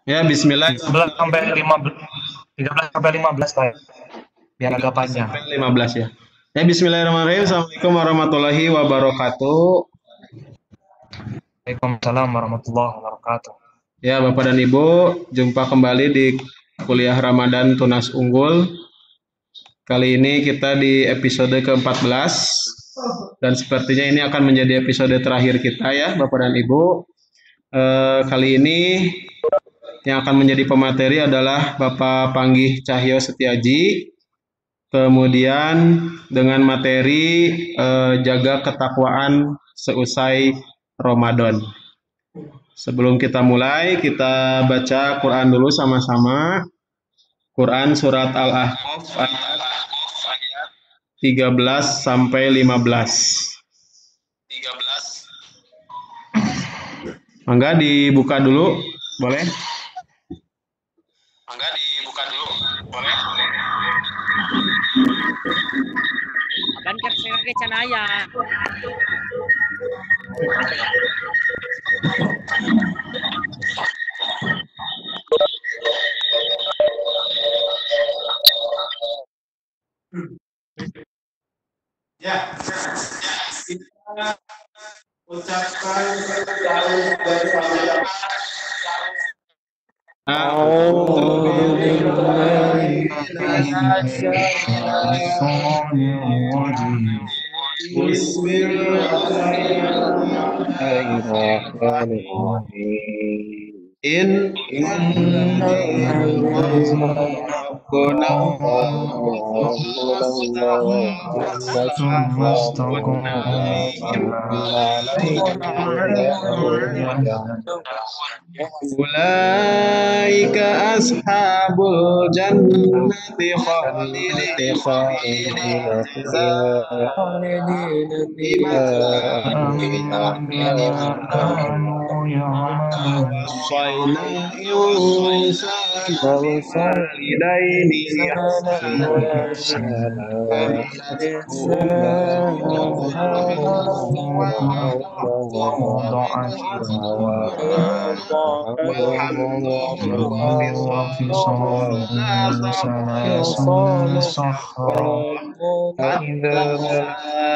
Ya, bismillah. 13 sampai 15, 13 sampai 15 Pak. Biar agak 13 panjang. sampai 15 ya. Ya, bismillahirrahmanirrahim. Assalamualaikum warahmatullahi wabarakatuh. Waalaikumsalam warahmatullahi wabarakatuh. Ya, Bapak dan Ibu, jumpa kembali di kuliah Ramadan Tunas Unggul. Kali ini kita di episode ke-14 dan sepertinya ini akan menjadi episode terakhir kita ya, Bapak dan Ibu. Kali ini yang akan menjadi pemateri adalah Bapak Panggih Cahyo Setiaji. Kemudian dengan materi jaga ketakwaan seusai Ramadan. Sebelum kita mulai, kita baca Quran dulu sama-sama. Quran surat Al-Ahqaf ayat 13 sampai 15. Mangga dibuka dulu, boleh? Akan kerja ke canaya. Ya, kita ucapkan jauh dari Allah. Ulaika ashabul jannati khalidina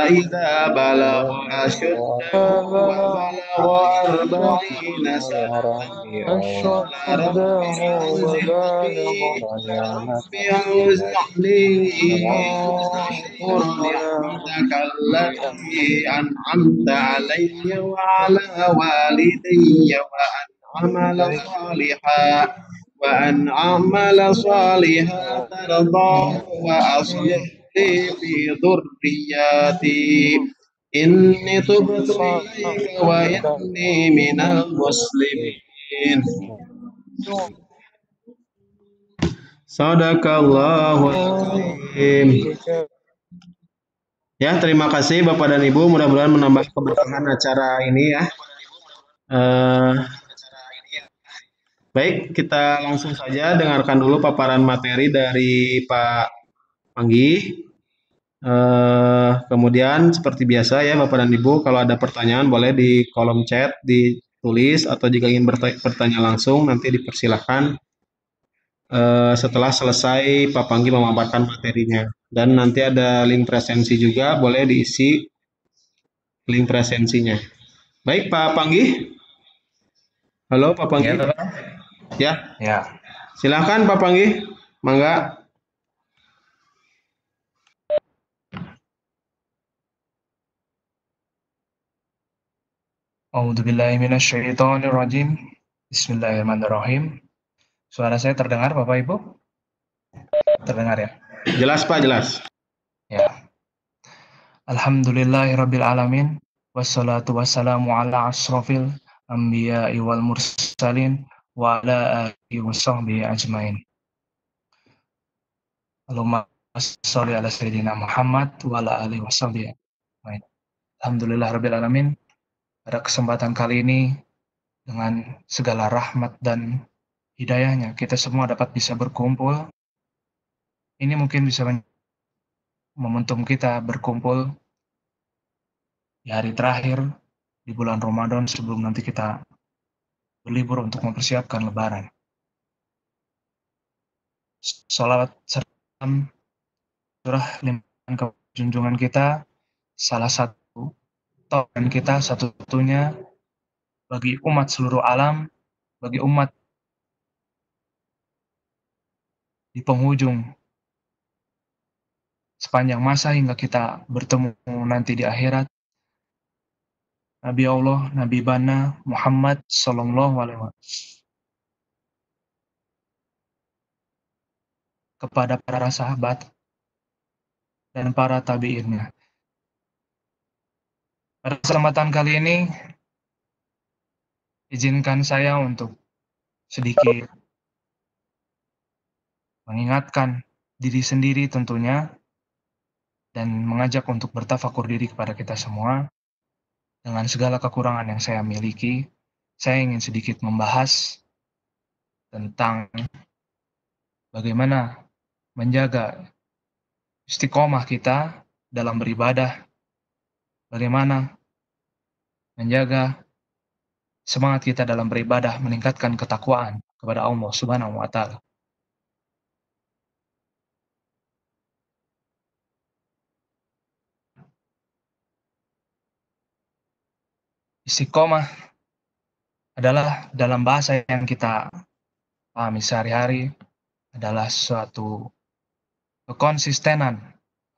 إذا بلغ أشده وبلغ 40 سنة قال رب أوزعني أشكر نعمتك التي أنعمت علي وعلى والدي وأن أعمل صالحا ترضاه وأصلح لي في ذرياتي إني تبت إليك وإني من المسلمين. Sadaqallahul azim. Ya, terima kasih Bapak dan Ibu. Mudah-mudahan menambah keberkahan acara ini ya. Baik, kita langsung saja dengarkan dulu paparan materi dari Pak Panggi. Kemudian seperti biasa ya Bapak dan Ibu, kalau ada pertanyaan boleh di kolom chat ditulis atau jika ingin bertanya langsung nanti dipersilahkan setelah selesai Pak Panggi memaparkan materinya. Dan nanti ada link presensi juga, boleh diisi link presensinya. Baik Pak Panggi. Halo Pak Panggi. Ya. Silakan Pak Panggi. Mangga. A'udzubillahi minasyaitonirrajim. Bismillahirrahmanirrahim. Suara saya terdengar Bapak Ibu? Terdengar ya? Jelas Pak, jelas. Ya. Alhamdulillahirabbil alamin. Wassalatu wassalamu ala asrofil anbiya'i wal mursalin wa ala alihi washabbihi ajmain. Allahumma sholli ala sayyidina Muhammad wa ala alihi washabbihi ajmain. Alhamdulillahirabbil alamin. Pada kesempatan kali ini dengan segala rahmat dan hidayahnya kita semua dapat bisa berkumpul. Ini mungkin bisa momentum kita berkumpul di hari terakhir di bulan Ramadan sebelum nanti kita berlibur untuk mempersiapkan Lebaran. Salawat serta surah limpahan ke junjungan kita, salah satu tauhid kita satu-satunya bagi umat seluruh alam, bagi umat di penghujung sepanjang masa hingga kita bertemu nanti di akhirat. Nabi Allah, Nabi Bana Muhammad Sallallahu Alaihi Wasallam, kepada para sahabat dan para tabi'innya. Pada kesempatan kali ini, izinkan saya untuk sedikit mengingatkan diri sendiri tentunya, dan mengajak untuk bertafakur diri kepada kita semua. Dengan segala kekurangan yang saya miliki, saya ingin sedikit membahas tentang bagaimana menjaga istiqomah kita dalam beribadah, bagaimana menjaga semangat kita dalam beribadah, meningkatkan ketakwaan kepada Allah Subhanahu wa Ta'ala. Istiqomah adalah dalam bahasa yang kita pahami sehari-hari adalah suatu kekonsistenan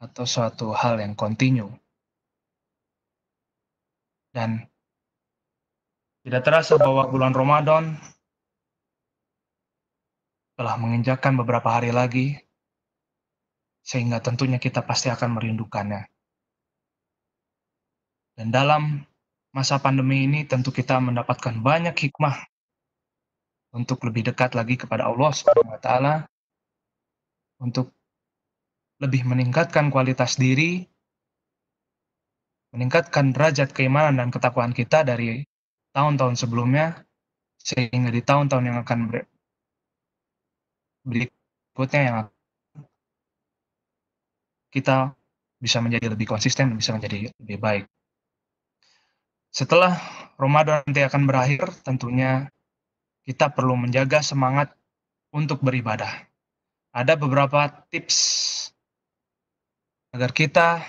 atau suatu hal yang kontinu. Dan tidak terasa bahwa bulan Ramadan telah menginjakkan beberapa hari lagi, sehingga tentunya kita pasti akan merindukannya. Dan dalam masa pandemi ini tentu kita mendapatkan banyak hikmah untuk lebih dekat lagi kepada Allah Subhanahu wa Ta'ala, untuk lebih meningkatkan kualitas diri, meningkatkan derajat keimanan dan ketakwaan kita dari tahun-tahun sebelumnya, sehingga di tahun-tahun yang akan berikutnya yang kita bisa menjadi lebih konsisten dan bisa menjadi lebih baik. Setelah Ramadan nanti akan berakhir, tentunya kita perlu menjaga semangat untuk beribadah. Ada beberapa tips agar kita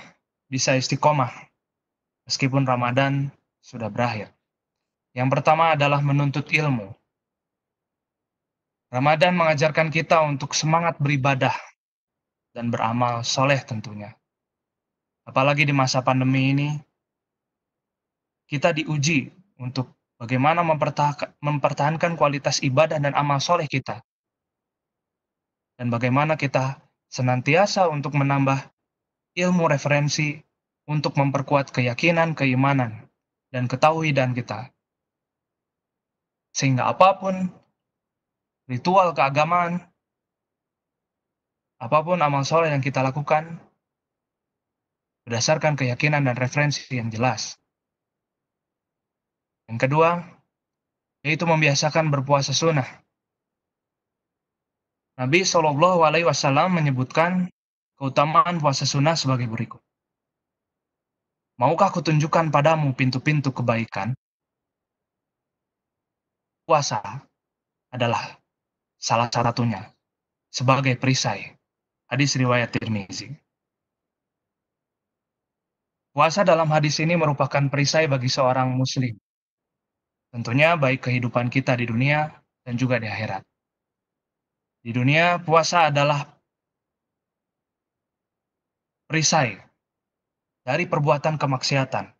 bisa istiqomah meskipun Ramadan sudah berakhir. Yang pertama adalah menuntut ilmu. Ramadan mengajarkan kita untuk semangat beribadah dan beramal soleh tentunya. Apalagi di masa pandemi ini, kita diuji untuk bagaimana mempertahankan kualitas ibadah dan amal soleh kita. Dan bagaimana kita senantiasa untuk menambah ilmu referensi untuk memperkuat keyakinan, keimanan, dan ketauhidan kita. Sehingga apapun ritual keagamaan, apapun amal soleh yang kita lakukan, berdasarkan keyakinan dan referensi yang jelas. Yang kedua, yaitu membiasakan berpuasa sunnah. Nabi SAW menyebutkan keutamaan puasa sunnah sebagai berikut. Maukah kutunjukkan padamu pintu-pintu kebaikan? Puasa adalah salah satunya sebagai perisai. Hadis riwayat Tirmizi. Puasa dalam hadis ini merupakan perisai bagi seorang muslim. Tentunya baik kehidupan kita di dunia dan juga di akhirat. Di dunia, puasa adalah perisai dari perbuatan kemaksiatan,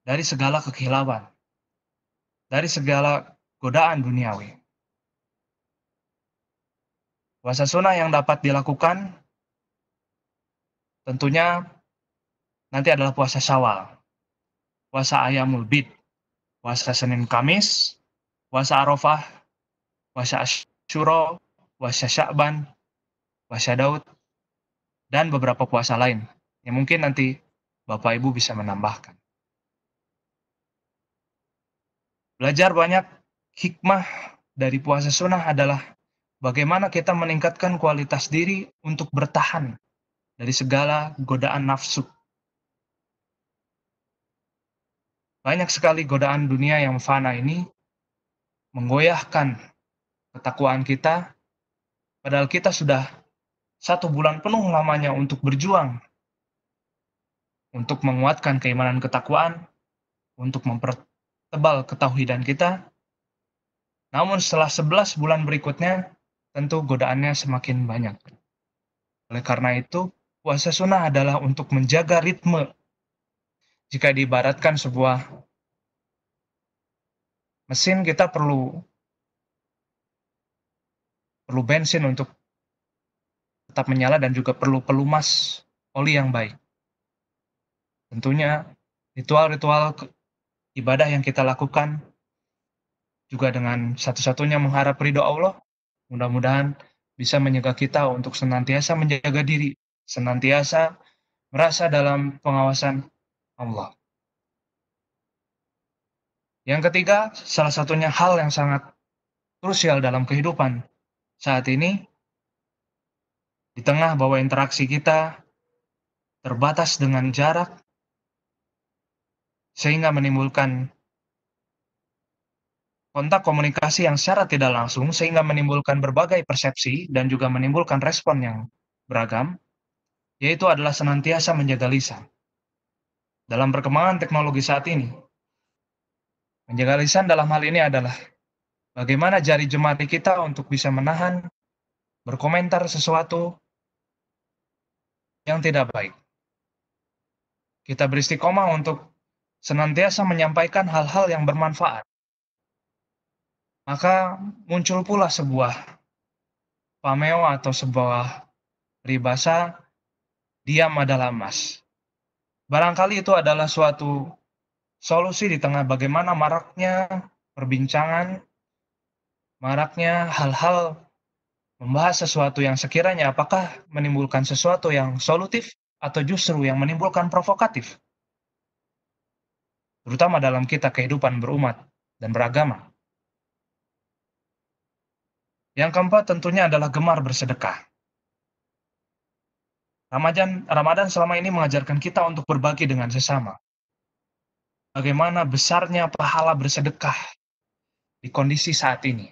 dari segala kekhilafan, dari segala godaan duniawi. Puasa sunnah yang dapat dilakukan tentunya nanti adalah puasa Syawal, puasa Ayyamul Bid, puasa Senin Kamis, puasa Arafah, puasa Asyura, puasa Sya'ban, puasa Daud, dan beberapa puasa lain yang mungkin nanti Bapak Ibu bisa menambahkan. Belajar banyak hikmah dari puasa sunnah adalah bagaimana kita meningkatkan kualitas diri untuk bertahan dari segala godaan nafsu. Banyak sekali godaan dunia yang fana ini menggoyahkan ketakwaan kita, Padahal kita sudah 1 bulan penuh lamanya untuk berjuang, untuk menguatkan keimanan ketakwaan, untuk mempertebal ketauhidan kita. Namun setelah 11 bulan berikutnya, tentu godaannya semakin banyak. Oleh karena itu, puasa sunnah adalah untuk menjaga ritme. Jika diibaratkan sebuah mesin, kita perlu bensin untuk tetap menyala dan juga perlu pelumas oli yang baik. Tentunya ritual-ritual ibadah yang kita lakukan juga dengan satu-satunya mengharap ridho Allah, mudah-mudahan bisa menyegah kita untuk senantiasa menjaga diri, senantiasa merasa dalam pengawasan Allah. Yang ketiga, salah satunya hal yang sangat krusial dalam kehidupan saat ini, di tengah bahwa interaksi kita terbatas dengan jarak, sehingga menimbulkan kontak komunikasi yang secara tidak langsung, sehingga menimbulkan berbagai persepsi dan juga menimbulkan respon yang beragam, yaitu adalah senantiasa menjaga lisan. Dalam perkembangan teknologi saat ini, menjaga lisan dalam hal ini adalah bagaimana jari jemari kita untuk bisa menahan berkomentar sesuatu yang tidak baik. Kita beristiqomah untuk senantiasa menyampaikan hal-hal yang bermanfaat. Maka muncul pula sebuah pameo atau sebuah peribahasa, diam adalah emas. Barangkali itu adalah suatu solusi di tengah bagaimana maraknya perbincangan, maraknya hal-hal membahas sesuatu yang sekiranya apakah menimbulkan sesuatu yang solutif atau justru yang menimbulkan provokatif, terutama dalam kita kehidupan berumat dan beragama. Yang keempat tentunya adalah gemar bersedekah. Ramadan selama ini mengajarkan kita untuk berbagi dengan sesama. Bagaimana besarnya pahala bersedekah di kondisi saat ini.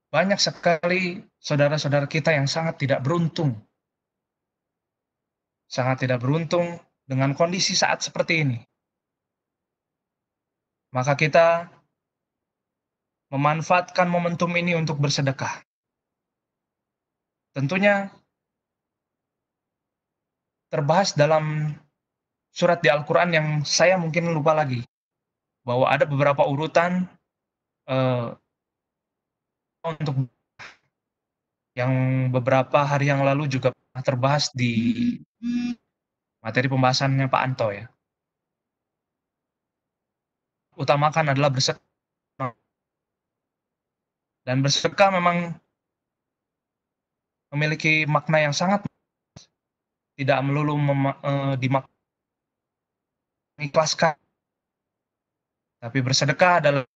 Banyak sekali saudara-saudara kita yang sangat tidak beruntung dengan kondisi saat seperti ini. Maka kita memanfaatkan momentum ini untuk bersedekah. Tentunya terbahas dalam surat di Al-Quran yang saya mungkin lupa lagi, bahwa ada beberapa urutan untuk yang beberapa hari yang lalu juga pernah terbahas di materi pembahasannya Pak Anto ya. Utamakan adalah bersedekah. Dan bersedekah memang memiliki makna yang sangat, tidak melulu mengikhlaskan. Tapi bersedekah adalah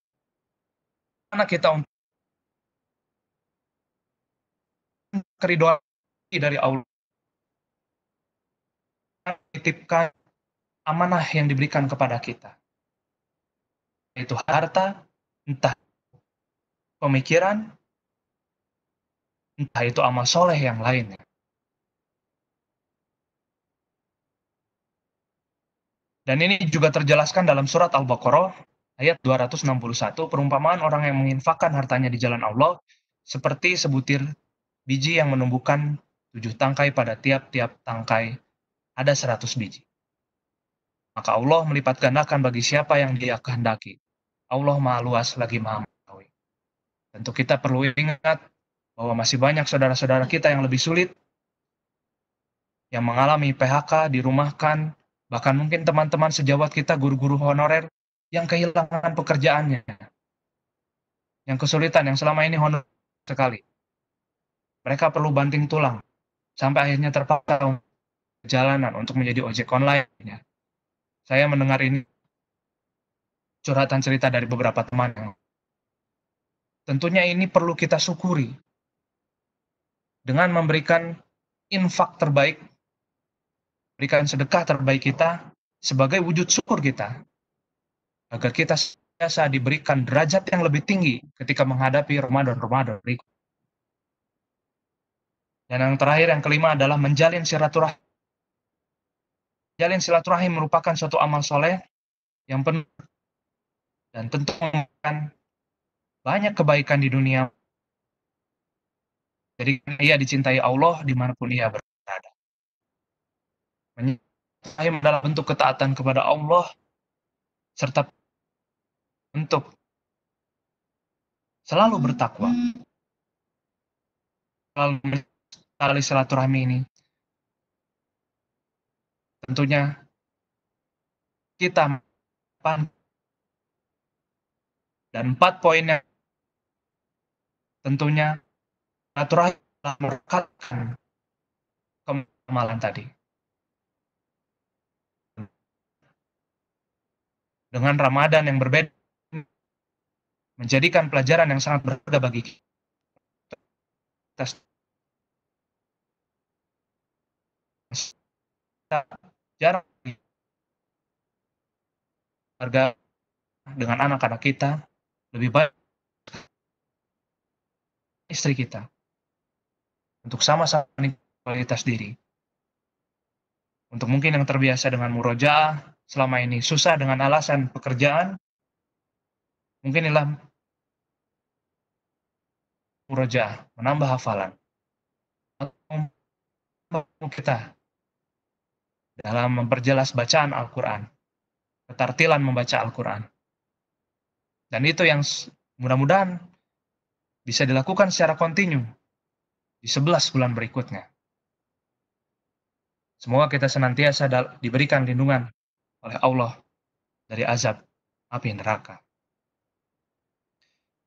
karena kita untuk keridhaan dari Allah, menitipkan amanah yang diberikan kepada kita, yaitu harta, entah pemikiran, entah itu amal soleh yang lainnya. Dan ini juga terjelaskan dalam surat Al-Baqarah ayat 261, perumpamaan orang yang menginfakkan hartanya di jalan Allah seperti sebutir biji yang menumbuhkan 7 tangkai, pada tiap-tiap tangkai ada 100 biji. Maka Allah melipat gandakan bagi siapa yang Dia kehendaki. Allah Maha Luas lagi Maha Mengetahui. Tentu kita perlu ingat bahwa masih banyak saudara-saudara kita yang lebih sulit, yang mengalami PHK, dirumahkan, bahkan mungkin teman-teman sejawat kita, guru-guru honorer, yang kehilangan pekerjaannya, yang kesulitan, yang selama ini honorer sekali. Mereka perlu banting tulang, sampai akhirnya terpaksa perjalanan untuk menjadi ojek online. Saya mendengar ini curhatan cerita dari beberapa teman. Tentunya ini perlu kita syukuri dengan memberikan infak terbaik, berikan sedekah terbaik kita sebagai wujud syukur kita, agar kita biasa diberikan derajat yang lebih tinggi ketika menghadapi Ramadan berikut. Dan yang terakhir, yang kelima adalah menjalin silaturahim. Jalin silaturahim merupakan suatu amal soleh yang penuh dan tentu memberikan banyak kebaikan di dunia. Jadi ia dicintai Allah dimanapun ia berada. Silaturahim adalah bentuk ketaatan kepada Allah serta bentuk selalu bertakwa. Selalu tali silaturahmi ini tentunya kita dan 4 poinnya tentunya silaturahim telah merekatkan kemalan tadi. Dengan Ramadan yang berbeda menjadikan pelajaran yang sangat berharga bagi kita. Jarang harga dengan anak-anak kita, lebih baik istri kita untuk sama-sama kualitas diri. Untuk mungkin yang terbiasa dengan murojaah, selama ini susah dengan alasan pekerjaan, mungkin inilah murojaah, menambah hafalan. Kita dalam memperjelas bacaan Al-Quran, ketartilan membaca Al-Quran. Dan itu yang mudah-mudahan bisa dilakukan secara kontinu di 11 bulan berikutnya. Semoga kita senantiasa diberikan lindungan oleh Allah dari azab api neraka.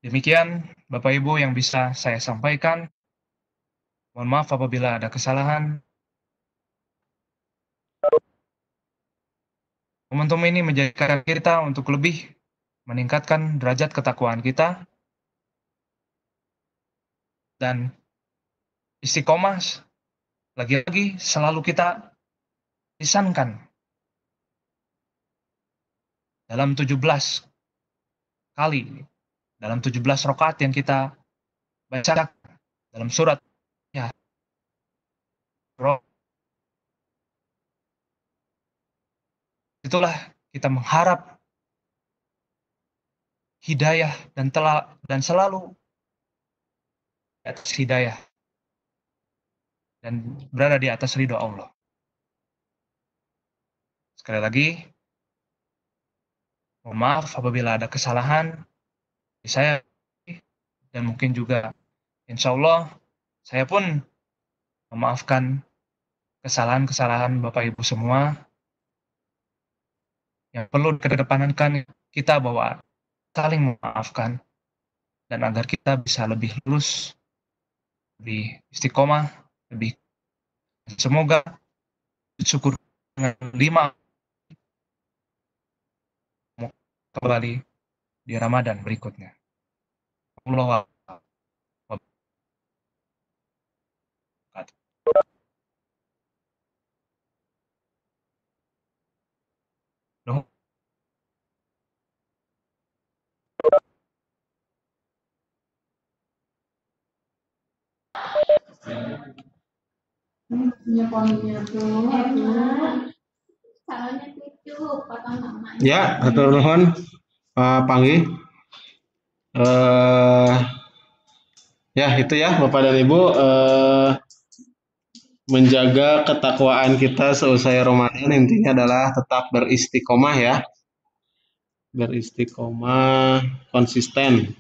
Demikian Bapak Ibu yang bisa saya sampaikan. Mohon maaf apabila ada kesalahan. Momentum ini menjadikan kita untuk lebih meningkatkan derajat ketakwaan kita dan istiqomah lagi-lagi selalu kita lisankan dalam 17 kali, dalam 17 rakaat yang kita baca dalam surat ya. Itulah kita mengharap hidayah dan selalu di atas hidayah dan berada di atas ridho Allah. Sekali lagi, mohon maaf apabila ada kesalahan di saya dan mungkin juga insya Allah saya pun memaafkan kesalahan-kesalahan Bapak Ibu semua. Yang perlu kedepankan kita bahwa saling memaafkan dan agar kita bisa lebih lurus, lebih istiqomah, lebih semoga syukur dengan 5 kembali di Ramadan berikutnya. Allah no. Ya, hatur nuhun Pak Panggi. Ya itu ya Bapak dan Ibu, menjaga ketakwaan kita seusai Ramadan intinya adalah tetap beristiqomah ya, beristiqomah konsisten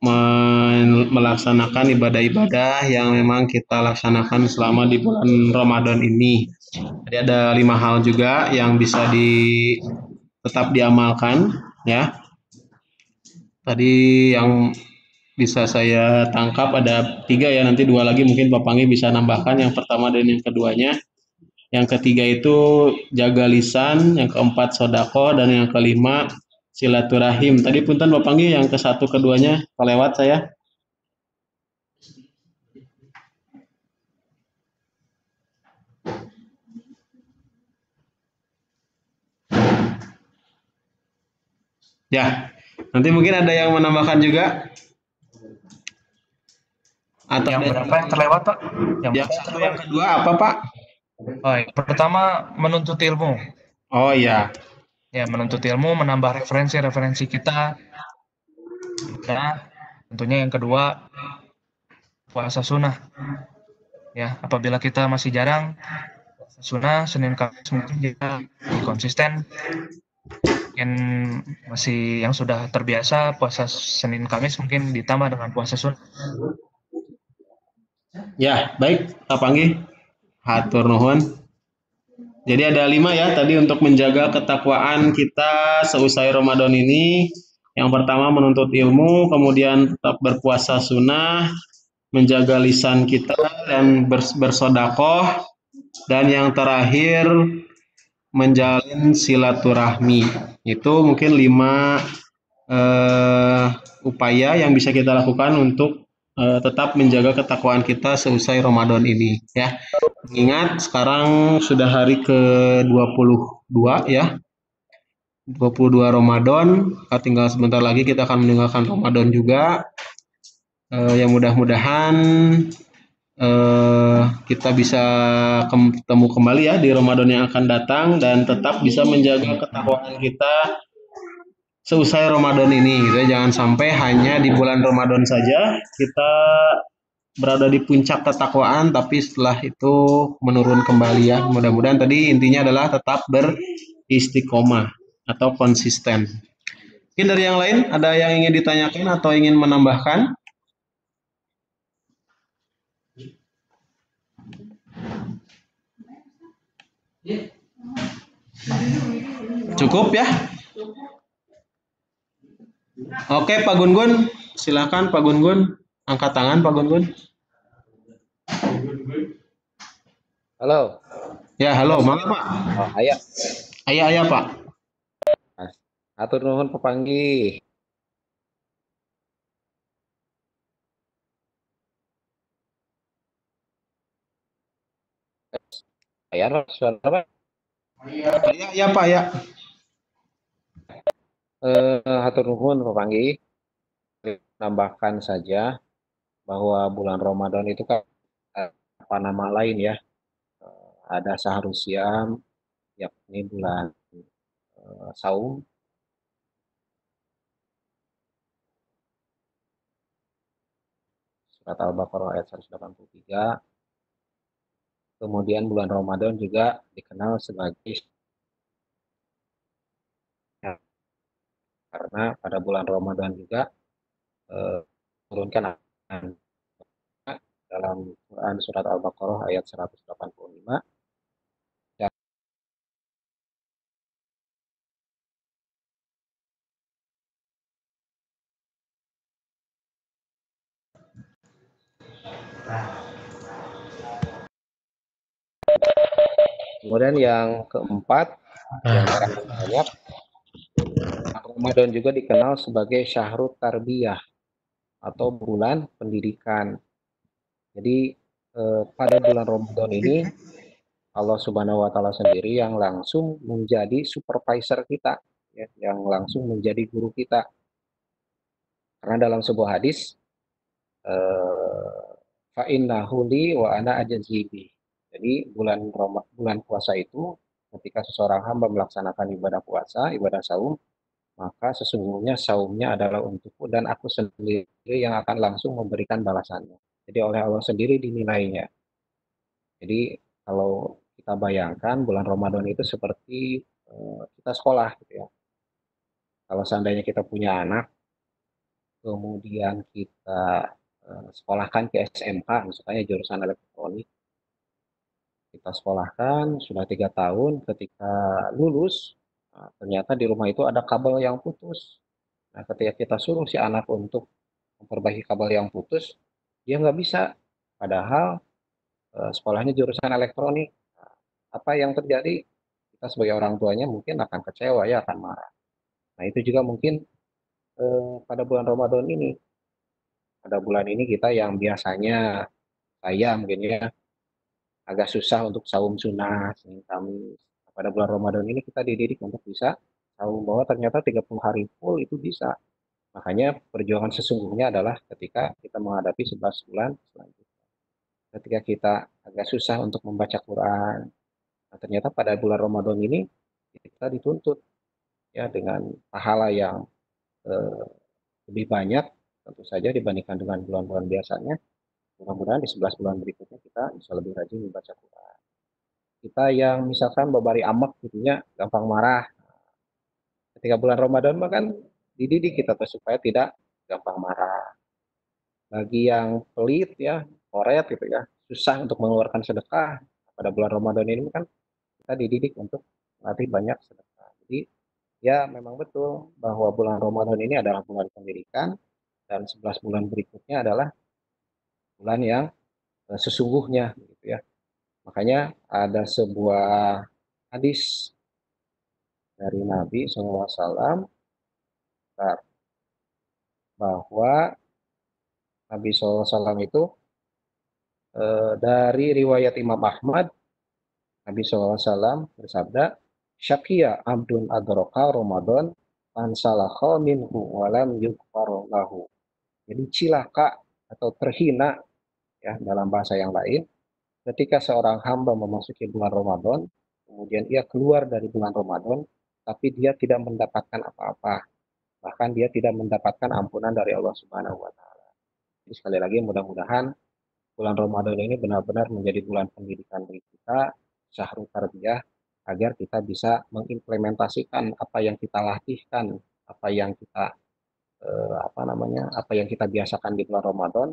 melaksanakan ibadah-ibadah yang memang kita laksanakan selama di bulan Ramadan ini. Jadi ada 5 hal juga yang bisa tetap diamalkan ya. Tadi yang bisa saya tangkap ada 3 ya, nanti 2 lagi mungkin Pak Panggi bisa nambahkan, yang pertama dan yang keduanya. Yang ketiga itu jaga lisan, yang keempat sodako, dan yang kelima silaturahim. Tadi punten Pak Panggi yang ke satu keduanya kelewat saya. Ya, nanti mungkin ada yang menambahkan juga. Atau Yang ada berapa yang terlewat, Pak? yang satu, yang kedua apa, Pak? Oh, yang pertama menuntut ilmu. Oh iya. Ya, menuntut ilmu, menambah referensi-referensi kita. Ya, tentunya yang kedua puasa sunnah. Ya, apabila kita masih jarang puasa sunnah, Senin Kamis mungkin kita lebih konsisten. Mungkin masih yang sudah terbiasa puasa Senin Kamis mungkin ditambah dengan puasa sunnah. Ya, baik, Pak Panggi. Hatur nuhun. Jadi ada 5 ya tadi untuk menjaga ketakwaan kita seusai Ramadan ini. Yang pertama menuntut ilmu, kemudian tetap berpuasa sunnah, menjaga lisan kita dan bersodakoh, dan yang terakhir menjalin silaturahmi. Itu mungkin 5 upaya yang bisa kita lakukan untuk tetap menjaga ketakwaan kita seusai Ramadan ini ya. Ingat sekarang sudah hari ke-22 ya. 22 Ramadan, tinggal sebentar lagi kita akan meninggalkan Ramadan juga. Yang mudah-mudahan kita bisa ketemu kembali ya di Ramadan yang akan datang dan tetap bisa menjaga ketakwaan kita seusai Ramadan ini gitu ya. Jangan sampai hanya di bulan Ramadan saja kita berada di puncak ketakwaan tapi setelah itu menurun kembali ya. Mudah-mudahan tadi intinya adalah tetap beristiqomah atau konsisten. Mungkin dari yang lain ada yang ingin ditanyakan atau ingin menambahkan? Cukup ya? Oke, Pak Gun-Gun, silakan Pak Gun-Gun, angkat tangan Pak Gun-Gun. Halo. Ya, halo, mangga Pak. Oh, aya. Aya Pak. Atur nuhun Papanggi. Aya suara apa? Ya Pak ya. Atur nuhun Papanggi. Tambahkan saja bahwa bulan Ramadan itu kan apa nama lain ya? Ada Sahrul Siam, yakni bulan saum. Surat Al-Baqarah ayat 183. Kemudian bulan Ramadan juga dikenal sebagai karena pada bulan Ramadan juga turunkan dalam Quran surat Al-Baqarah ayat 185. Kemudian yang keempat, yang sangat banyak, Ramadan juga dikenal sebagai Syahrut Tarbiyah atau bulan pendidikan. Jadi pada bulan Ramadan ini Allah Subhanahu wa taala sendiri yang langsung menjadi supervisor kita, ya, yang langsung menjadi guru kita. Karena dalam sebuah hadis fa innahu li wa ana ajzibi. Jadi bulan puasa itu ketika seseorang hamba melaksanakan ibadah puasa, ibadah saum, maka sesungguhnya saumnya adalah untukku dan aku sendiri yang akan langsung memberikan balasannya. Jadi oleh Allah sendiri dinilainya. Jadi kalau kita bayangkan bulan Ramadan itu seperti kita sekolah gitu ya. Kalau seandainya kita punya anak, kemudian kita sekolahkan ke SMK, misalnya jurusan elektronik, kita sekolahkan sudah 3 tahun, ketika lulus ternyata di rumah itu ada kabel yang putus. Nah, ketika kita suruh si anak untuk memperbaiki kabel yang putus, dia nggak bisa. Padahal sekolahnya jurusan elektronik. Nah, apa yang terjadi? Kita sebagai orang tuanya mungkin akan kecewa ya, akan marah. Nah, itu juga mungkin pada bulan Ramadan ini. Pada bulan ini kita yang biasanya saya mungkin ya agak susah untuk saum sunnah, Senin Kamis. Pada bulan Ramadan ini kita dididik untuk bisa saum bahwa ternyata 30 hari full itu bisa. Makanya perjuangan sesungguhnya adalah ketika kita menghadapi 11 bulan selanjutnya. Ketika kita agak susah untuk membaca Quran, nah ternyata pada bulan Ramadan ini kita dituntut ya dengan pahala yang eh, lebih banyak tentu saja dibandingkan dengan bulan-bulan biasanya. Mudah-mudahan di 11 bulan berikutnya kita bisa lebih rajin membaca Quran. Kita yang misalkan babari amak gitu ya, gampang marah. Ketika bulan Ramadan mah kan dididik kita tuh supaya tidak gampang marah. Bagi yang pelit ya, koret gitu ya, susah untuk mengeluarkan sedekah. Pada bulan Ramadan ini kan kita dididik untuk melatih banyak sedekah. Jadi ya memang betul bahwa bulan Ramadan ini adalah bulan pendidikan dan 11 bulan berikutnya adalah bulan yang sesungguhnya gitu ya. Makanya ada sebuah hadis dari Nabi SAW bahwa Nabi SAW itu dari riwayat Imam Ahmad, Nabi SAW bersabda, Syakia abdun adroka Ramadan fansalakha minhu walam yukfar lahu. Jadi cilaka atau terhina ya dalam bahasa yang lain, ketika seorang hamba memasuki bulan Ramadan, kemudian ia keluar dari bulan Ramadan, tapi dia tidak mendapatkan apa-apa. Bahkan dia tidak mendapatkan ampunan dari Allah Subhanahu wa Ta'ala. Jadi sekali lagi mudah-mudahan bulan Ramadan ini benar-benar menjadi bulan pendidikan bagi kita, syahrul tarbiyah, agar kita bisa mengimplementasikan apa yang kita latihkan, apa yang kita apa yang kita biasakan di bulan Ramadan,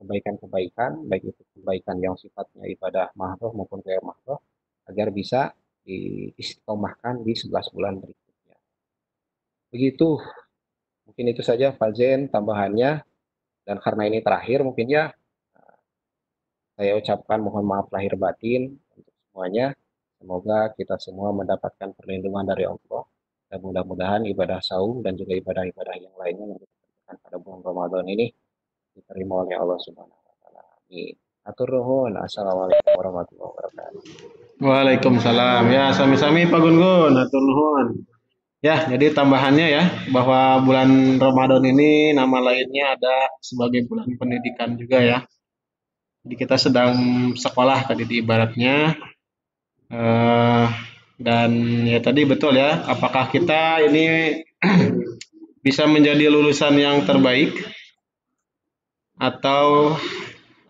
kebaikan-kebaikan, baik itu kebaikan yang sifatnya ibadah mahdoh maupun ghair mahdoh, agar bisa diistiqomahkan di 11 bulan berikutnya. Begitu, mungkin itu saja Fazen tambahannya, dan karena ini terakhir mungkin ya, saya ucapkan mohon maaf lahir batin untuk semuanya. Semoga kita semua mendapatkan perlindungan dari Allah, dan mudah-mudahan ibadah saum dan juga ibadah-ibadah yang lainnya yang kita kerjakan pada bulan Ramadan ini diterima oleh Allah Subhanahu wa Ta'ala. Amin. Atur nuhun. Assalamualaikum warahmatullahi wabarakatuh. Waalaikumsalam. Ya, sami-sami Pak Gun-Gun, atur nuhun. Ya, jadi tambahannya ya, bahwa bulan Ramadan ini nama lainnya ada sebagai bulan pendidikan juga ya. Jadi kita sedang sekolah tadi di ibaratnya. Dan ya tadi betul ya, apakah kita ini bisa menjadi lulusan yang terbaik atau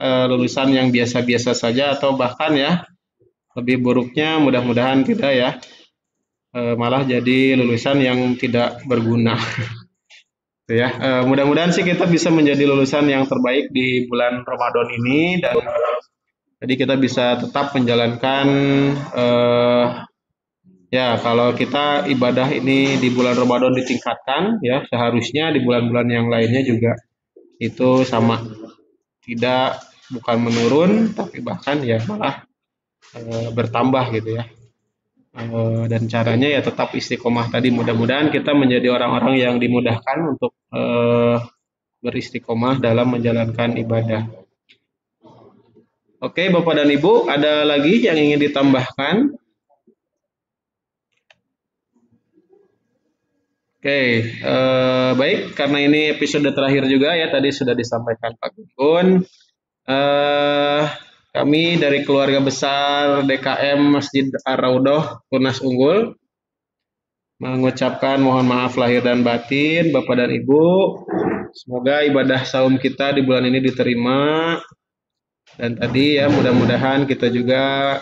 lulusan yang biasa-biasa saja, atau bahkan ya lebih buruknya mudah-mudahan tidak ya, malah jadi lulusan yang tidak berguna. Ya, mudah-mudahan sih kita bisa menjadi lulusan yang terbaik di bulan Ramadan ini, dan jadi kita bisa tetap menjalankan ya, kalau kita ibadah ini di bulan Ramadan ditingkatkan ya, seharusnya di bulan-bulan yang lainnya juga itu sama, tidak, bukan menurun tapi bahkan ya malah bertambah gitu ya. Dan caranya ya tetap istiqomah tadi, mudah-mudahan kita menjadi orang-orang yang dimudahkan untuk beristiqomah dalam menjalankan ibadah. Oke, Bapak dan Ibu, ada lagi yang ingin ditambahkan? Oke, baik, karena ini episode terakhir juga ya, tadi sudah disampaikan Pak Gun. Kami dari keluarga besar DKM Masjid Ar-Raudhah Tunas Unggul mengucapkan mohon maaf lahir dan batin Bapak dan Ibu. Semoga ibadah saum kita di bulan ini diterima, dan tadi ya mudah-mudahan kita juga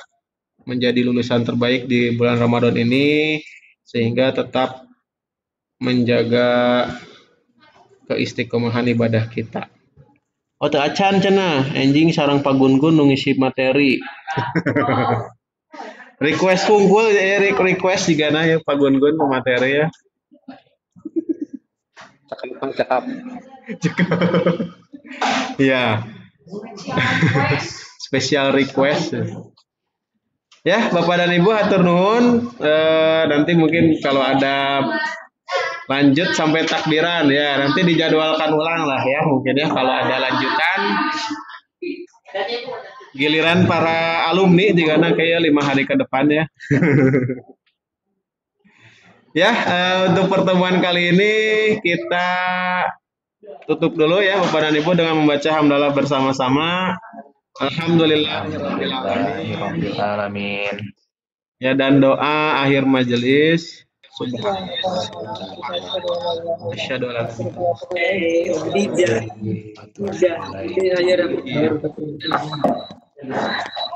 menjadi lulusan terbaik di bulan Ramadan ini, sehingga tetap menjaga keistiqomahan ibadah kita. Oh, teu acan cenah, anjing sarang Pak Gun-Gun nu ngisi materi. Request unggul ya, request juga na ya Pak Gun-Gun nu materi ya. Cakap. Ya. Special request. Ya, Bapak dan Ibu hatur nuhun. Nanti mungkin kalau ada lanjut sampai takbiran ya, nanti dijadwalkan ulang lah ya, mungkin ya kalau ada lanjutan giliran para alumni juga kayak 5 hari ke depan ya. Ya, untuk pertemuan kali ini kita tutup dulu ya Bapak dan Ibu dengan membaca hamdalah bersama-sama. Alhamdulillahirabbil alamin. Ya, dan doa akhir majelis. Asyhadu an la ilaha illallah.